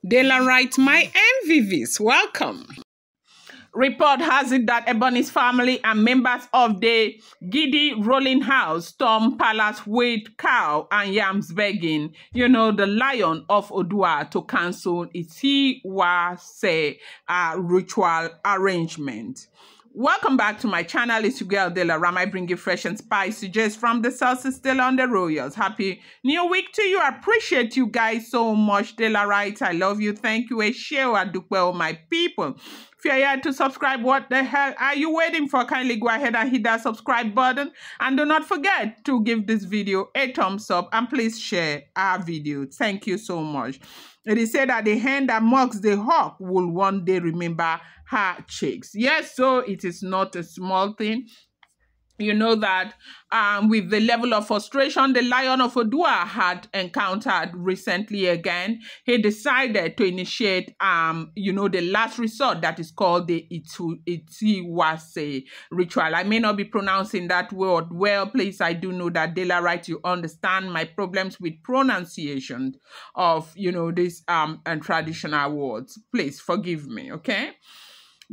Daylight, my MVVs, welcome. Report has it that Ebony's family and members of the Gidi rolling house stormed palace with cow and yams begging, the lion of Odua to cancel Ìtúwàṣẹ ritual arrangement. Welcome back to my channel. It's your girl Daylight. I bring you fresh and spicy just from the sources still on the royals. Happy new week to you. I appreciate you guys so much. Daylight, I love you. Thank you. A share and do well, my people. If you're here to subscribe, what the hell are you waiting for? Kindly go ahead and hit that subscribe button. And do not forget to give this video a thumbs up. And please share our video. Thank you so much. It is said that the hen that mocks the hawk will one day remember her chicks. Yes, so it is not a small thing. You know that with the level of frustration the Lion of Odua had encountered recently again, he decided to initiate, the last resort that is called the Ìtúwàṣẹ ritual. I may not be pronouncing that word well. Please, I do know that Daylight, you understand my problems with pronunciation of, these and traditional words. Please forgive me, okay?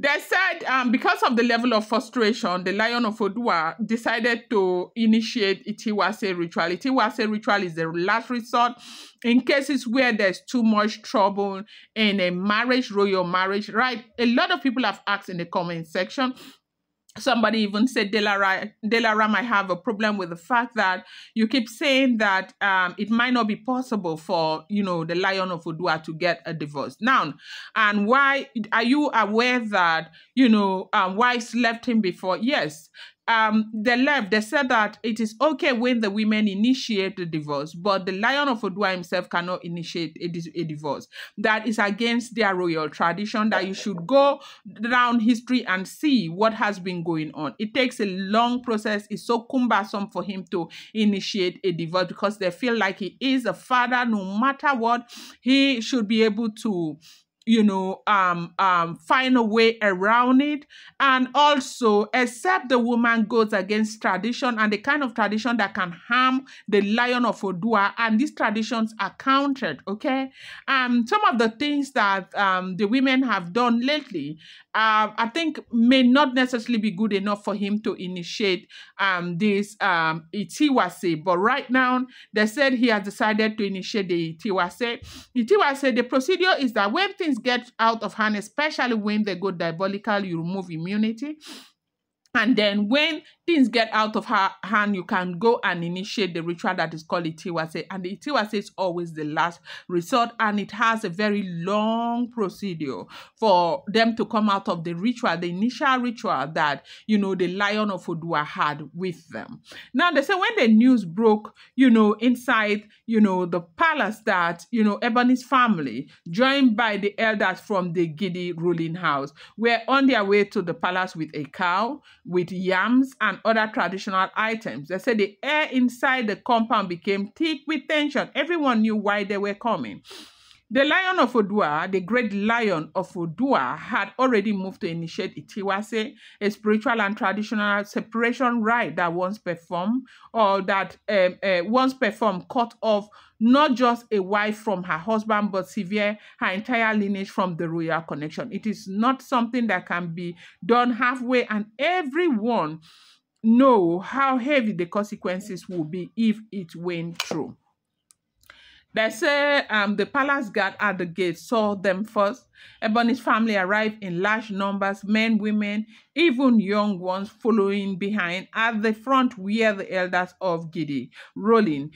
They said because of the level of frustration, the Lion of Odua decided to initiate Ìtúwàṣẹ ritual. Ìtúwàṣẹ ritual is the last resort in cases where there's too much trouble in a marriage, royal marriage, right? A lot of people have asked in the comment section. Somebody even said, Daylight might have a problem with the fact that you keep saying that it might not be possible for, the Lion of Odua to get a divorce. Now, and why are you aware that, wives left him before? Yes. They said that it is okay when the women initiate the divorce, but the Lion of Odua himself cannot initiate a divorce. That is against their royal tradition, that you should go down history and see what has been going on. It takes a long process. It's so cumbersome for him to initiate a divorce because they feel like he is a father. No matter what, he should be able to find a way around it, and also except the woman goes against tradition and the kind of tradition that can harm the Lion of Odua, and these traditions are countered, okay? Some of the things that the women have done lately, I think may not necessarily be good enough for him to initiate this Ìtúwàṣẹ, but right now they said he has decided to initiate the Ìtúwàṣẹ. Ìtúwàṣẹ, the procedure is that when things get out of hand, especially when they go diabolical, you remove immunity. And then when things get out of her hand, you can go and initiate the ritual that is called Ìtúwàṣẹ. And the Ìtúwàṣẹ is always the last resort, and it has a very long procedure for them to come out of the ritual, the initial ritual that, the Lion of Odua had with them. Now, they say when the news broke, inside, the palace that, Ebony's family, joined by the elders from the Gidi ruling house, were on their way to the palace with a cow, with yams and other traditional items. They said the air inside the compound became thick with tension. Everyone knew why they were coming. The Lion of Odua, the great Lion of Odua, had already moved to initiate Ìtúwàṣẹ, a spiritual and traditional separation rite that once performed, cut off not just a wife from her husband, but severed her entire lineage from the royal connection. It is not something that can be done halfway, and everyone know how heavy the consequences will be if it went through. They say the palace guard at the gate saw them first. Ebony's family arrived in large numbers, men, women, even young ones following behind. At the front were the elders of Gidi, rolling,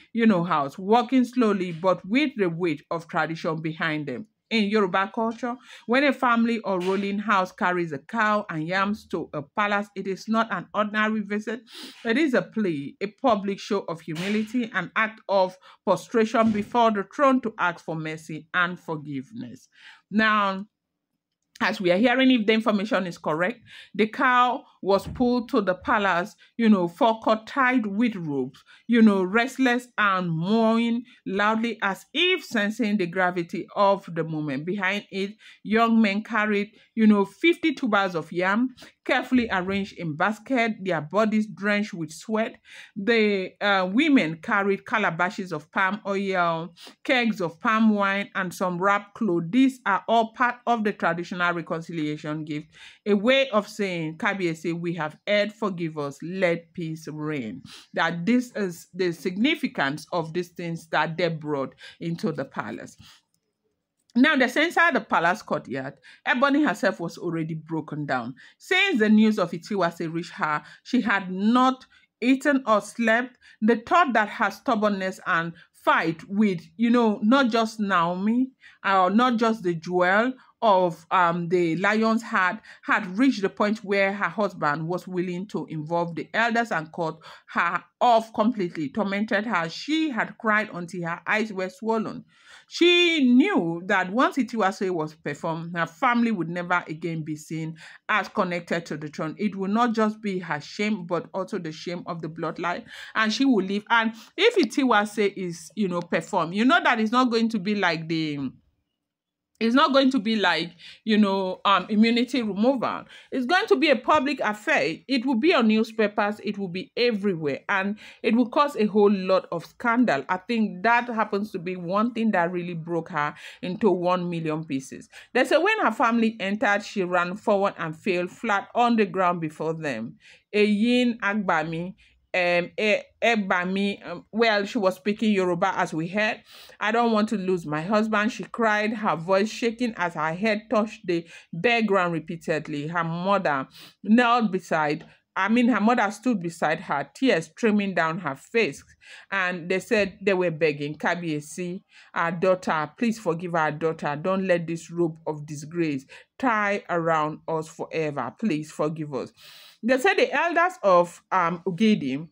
house, walking slowly but with the weight of tradition behind them. In Yoruba culture, when a family or ruling house carries a cow and yams to a palace, it is not an ordinary visit. It is a plea, a public show of humility, an act of prostration before the throne to ask for mercy and forgiveness. Now, as we are hearing, if the information is correct, the cow was pulled to the palace, forecourt tied with ropes, restless and moaning loudly as if sensing the gravity of the moment. Behind it, young men carried, 50 tubers of yam, carefully arranged in baskets, their bodies drenched with sweat. The women carried calabashes of palm oil, kegs of palm wine, and some wrapped clothes. These are all part of the traditional reconciliation gift, a way of saying, Kabiyesi, we have erred, forgive us, let peace reign. That this is the significance of these things that they brought into the palace. Now, the inside the palace courtyard, Ebony herself was already broken down. Since the news of Ìtúwàṣẹ reached her, she had not eaten or slept. The thought that her stubbornness and fight with, not just Naomi, or not just the jewel of the lions had reached the point where her husband was willing to involve the elders and cut her off completely, tormented her. She had cried until her eyes were swollen. She knew that once Ìtúwàṣẹ was performed, her family would never again be seen as connected to the throne. It will not just be her shame, but also the shame of the bloodline, and she will leave. And if Ìtúwàṣẹ is, performed, that it's not going to be like immunity removal. It's going to be a public affair. It will be on newspapers. It will be everywhere. And it will cause a whole lot of scandal. I think that happens to be one thing that really broke her into 1 million pieces. They say when her family entered, she ran forward and fell flat on the ground before them. Eyin Agbami. Well, she was speaking Yoruba as we heard. I don't want to lose my husband, she cried, her voice shaking as her head touched the bare ground repeatedly. Her mother stood beside her, tears streaming down her face. And they said they were begging, Kabiyesi, our daughter, please forgive our daughter. Don't let this rope of disgrace tie around us forever. Please forgive us. They said the elders of Gidi,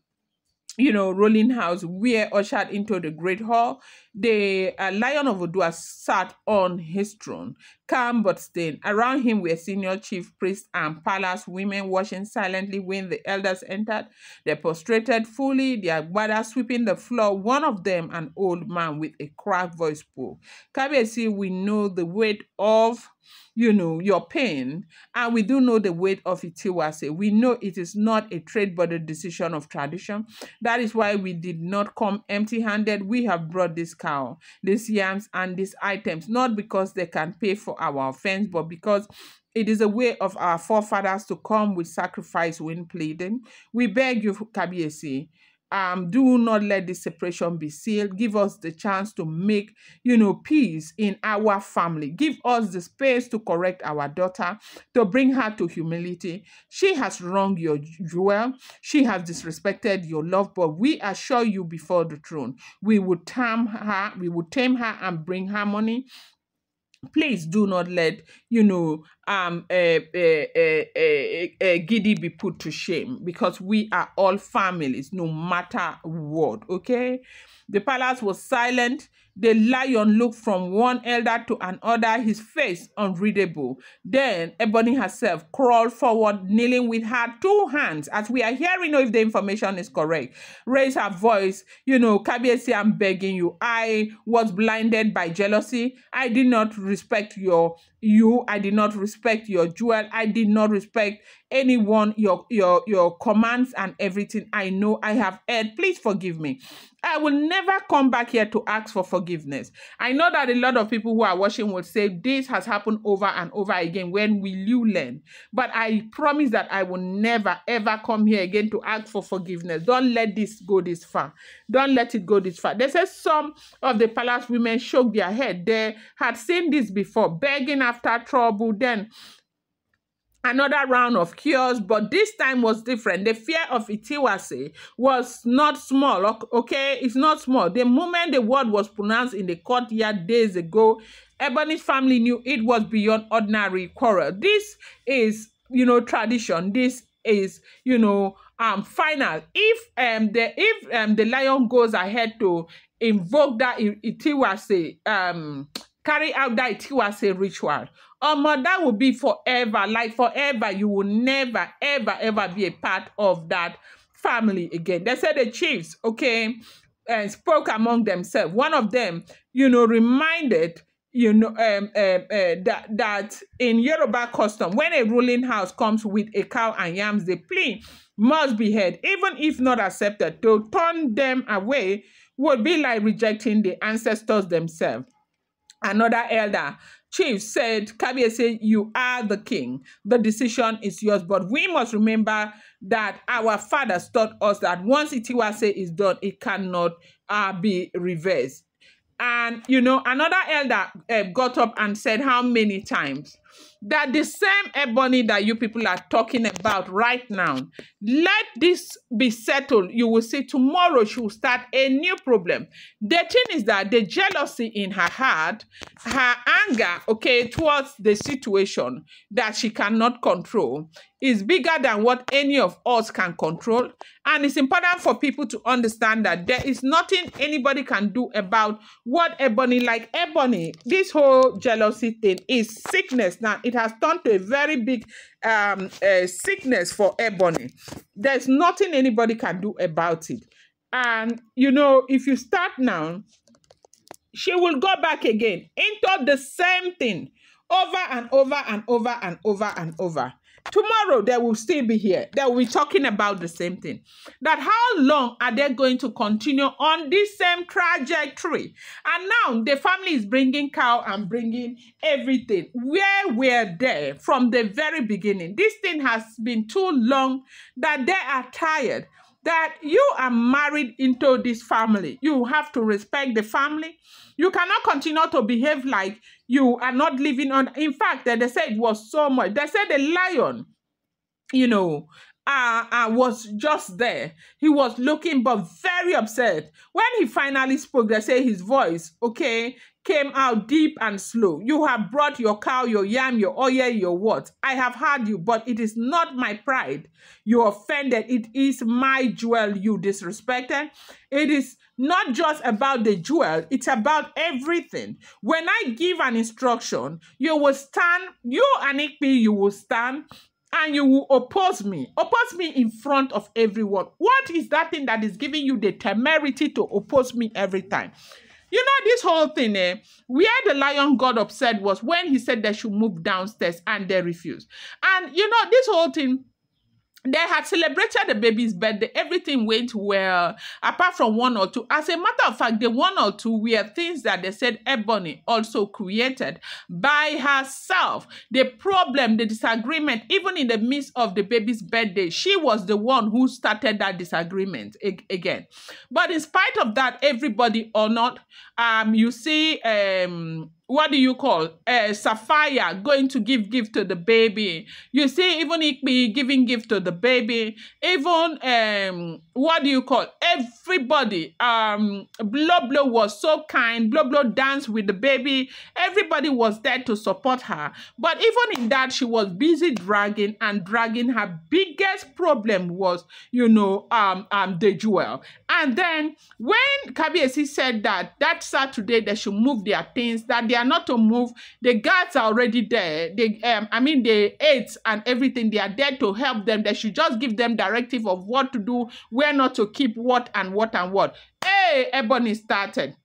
rolling house, were ushered into the great hall. The Lion of Oòduà sat on his throne, calm but stern. Around him were senior chief priests and palace women watching silently when the elders entered. They prostrated fully, their agbada sweeping the floor. One of them, an old man with a cracked voice, spoke. Kabiyesi, we know the weight of your pain, and we do know the weight of Ìtúwàṣẹ. We know it is not a trade but a decision of tradition. That is why we did not come empty-handed. We have brought this cow, these yams, and these items, not because they can pay for our offense, but because it is a way of our forefathers to come with sacrifice when pleading. We beg you, Kabiyesi, do not let this separation be sealed. Give us the chance to make, peace in our family. Give us the space to correct our daughter, to bring her to humility. She has wronged your jewel. She has disrespected your love, but we assure you before the throne, we will tame her. We will tame her and bring harmony. Please do not let, Gidi be put to shame, because we are all families, no matter what, okay? The palace was silent. The lion looked from one elder to another, his face unreadable. Then Ebony herself crawled forward, kneeling with her 2 hands, as we are hearing, if the information is correct. Raised her voice, Kabiyesi, I'm begging you. I was blinded by jealousy. I did not respect you. I did not respect your jewel. I did not respect anyone, your commands and everything. I know I have erred. Please forgive me. I will never come back here to ask for forgiveness. I know that a lot of people who are watching will say this has happened over and over again. When will you learn? But I promise that I will never, ever come here again to ask for forgiveness. Don't let this go this far. Don't let it go this far. They say some of the palace women shook their head. They had seen this before, begging after trouble. Then another round of cures, but this time was different. The fear of Ìtúwàṣẹ was not small, okay? It's not small. The moment the word was pronounced in the courtyard days ago, Ebony's family knew it was beyond ordinary quarrel. This is, tradition. This is, final. If the lion goes ahead to invoke that Ìtúwàṣẹ carry out that Ìtúwàṣẹ ritual. That will be forever, like forever. You will never, ever, ever be a part of that family again. They said the chiefs, okay, spoke among themselves. One of them, reminded, that in Yoruba custom, when a ruling house comes with a cow and yams, the plea must be heard, even if not accepted. To turn them away would be like rejecting the ancestors themselves. Another elder chief said, Kabiyesi, you are the king. The decision is yours. But we must remember that our fathers taught us that once Ìtúwàṣẹ is done, it cannot be reversed. And, another elder got up and said how many times that the same Ebony that you people are talking about right now, let this be settled. You will see tomorrow she will start a new problem. The thing is that the jealousy in her heart, her anger, okay, towards the situation that she cannot control is bigger than what any of us can control. And it's important for people to understand that there is nothing anybody can do about what Ebony, like Ebony, this whole jealousy thing is sickness. Now, it has turned to a very big sickness for Ebony. There's nothing anybody can do about it. And, if you start now, she will go back again into the same thing over and over and over and over and over. Tomorrow, they will still be here. They will be talking about the same thing. That how long are they going to continue on this same trajectory? And now the family is bringing cow and bringing everything. Where we're there from the very beginning. This thing has been too long that they are tired. That you are married into this family. You have to respect the family. You cannot continue to behave like you are not living on. In fact, they said it was so much. They said the lion, was just there. He was looking, but very upset. When he finally spoke, they say his voice, okay, came out deep and slow. You have brought your cow, your yam, your oil, your what? I have heard you, but it is not my pride you offended. It is my jewel you disrespected. It is not just about the jewel. It's about everything. When I give an instruction, you will stand, you and Ikpi, you will stand, and you will oppose me. Oppose me in front of everyone. What is that thing that is giving you the temerity to oppose me every time? This whole thing, where the lion got upset was when he said they should move downstairs and they refused. And, this whole thing, they had celebrated the baby's birthday. Everything went well, apart from one or two. As a matter of fact, the one or two were things that they said Ebony also created by herself. The problem, the disagreement, even in the midst of the baby's birthday, she was the one who started that disagreement again. But in spite of that, everybody honored. You see, what do you call Sapphire going to give gift to the baby. You see, even Ikpi giving gift to the baby. Even what do you call everybody? Blow was so kind. Blow danced with the baby. Everybody was there to support her. But even in that, she was busy dragging. Her biggest problem was, the jewel. And then when Kabiyesi said that Saturday they should move their things, that they are not to move, the guards are already there. The aides and everything, they are there to help them. They should just give them directive of what to do, where not to keep what and what and what. Hey, Ebony started.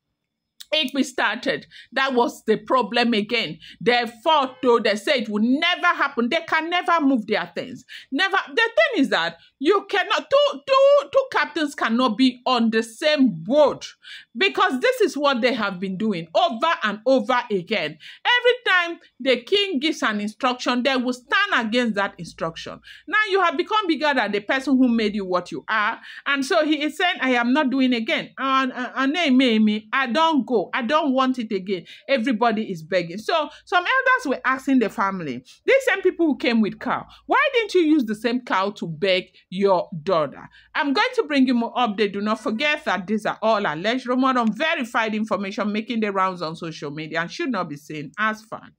Ikpi started. That was the problem again. They fought, though. They said it would never happen. They can never move their things. Never. The thing is that you cannot, two captains cannot be on the same boat, because this is what they have been doing over and over again. Every time the king gives an instruction, they will stand against that instruction. Now you have become bigger than the person who made you what you are. And so he is saying, I am not doing again. And I don't go. I don't want it again. Everybody is begging. So some elders were asking the family, these same people who came with cow, why didn't you use the same cow to beg your daughter? I'm going to bring you more update. Do not forget that these are all alleged, rumor, unverified information making the rounds on social media and should not be seen as fact.